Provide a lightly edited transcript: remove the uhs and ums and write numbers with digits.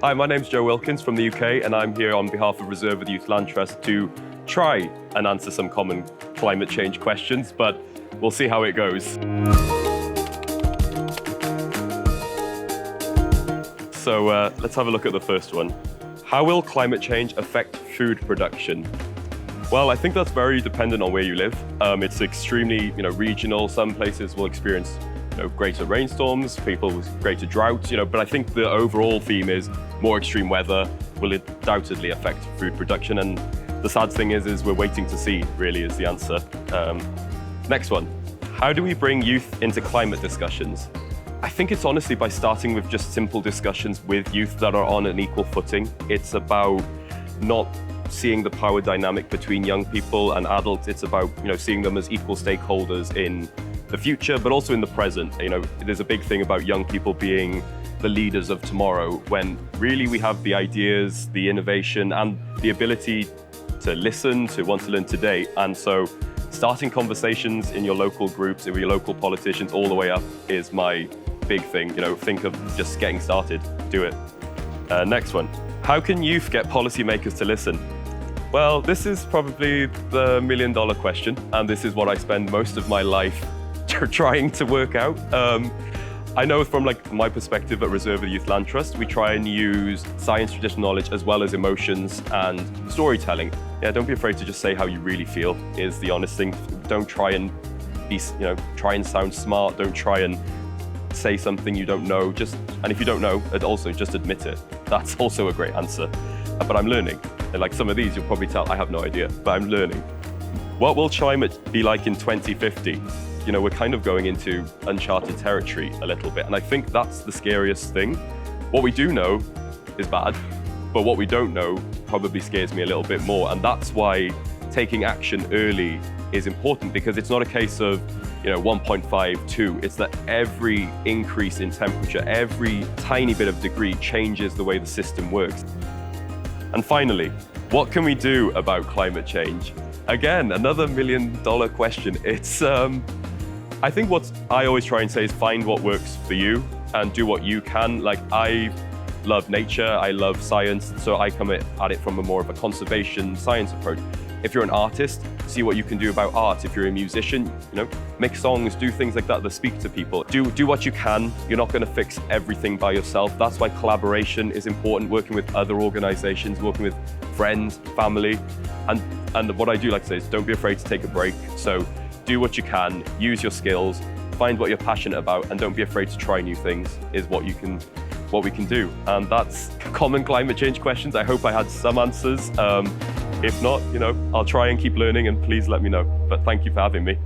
Hi, my name's Joe Wilkins from the UK, and I'm here on behalf of Reserve of the Youth Land Trust to try and answer some common climate change questions, but we'll see how it goes. So let's have a look at the first one. How will climate change affect food production? Well, I think that's very dependent on where you live. It's extremely, regional. Some places will experience, greater rainstorms, people with greater drought, but I think the overall theme is more extreme weather will undoubtedly affect food production. And the sad thing is we're waiting to see, really, is the answer. Next one. How do we bring youth into climate discussions? I think it's honestly by starting with just simple discussions with youth that are on an equal footing. It's about not seeing the power dynamic between young people and adults. It's about, seeing them as equal stakeholders in the future, but also in the present. There's a big thing about young people being the leaders of tomorrow, when really we have the ideas, the innovation, and the ability to listen, to want to learn today. And so starting conversations in your local groups, with your local politicians, all the way up is my big thing. Think of just getting started, do it. Next one. How can youth get policymakers to listen? Well, this is probably the million-dollar question, and this is what I spend most of my life trying to work out. I know from my perspective at Reserve of the Youth Land Trust, we try and use science, traditional knowledge, as well as emotions and storytelling. Yeah, don't be afraid to just say how you really feel is the honest thing. Don't try and try and sound smart. Don't try and say something you don't know. And if you don't know, also just admit it. That's also a great answer. But I'm learning. And like some of these, you'll probably tell I have no idea, but I'm learning. What will climate be like in 2050? We're kind of going into uncharted territory a little bit, and I think that's the scariest thing. What we do know is bad, but what we don't know probably scares me a little bit more, and that's why taking action early is important, because it's not a case of 1.5, 2. It's that every increase in temperature, every tiny bit of degree changes the way the system works. And finally, what can we do about climate change? Again, another million-dollar question. It's I think what I always try and say is find what works for you and do what you can. I love nature, I love science, so I come at it from a more of a conservation science approach. If you're an artist, see what you can do about art. If you're a musician, make songs, do things like that speak to people. Do what you can. You're not going to fix everything by yourself. That's why collaboration is important, working with other organizations, working with friends, family. And what I do like to say is don't be afraid to take a break. So do what you can, use your skills, find what you're passionate about, and don't be afraid to try new things is what we can do. And that's common climate change questions. I hope I had some answers. If not, I'll try and keep learning, and please let me know. But thank you for having me.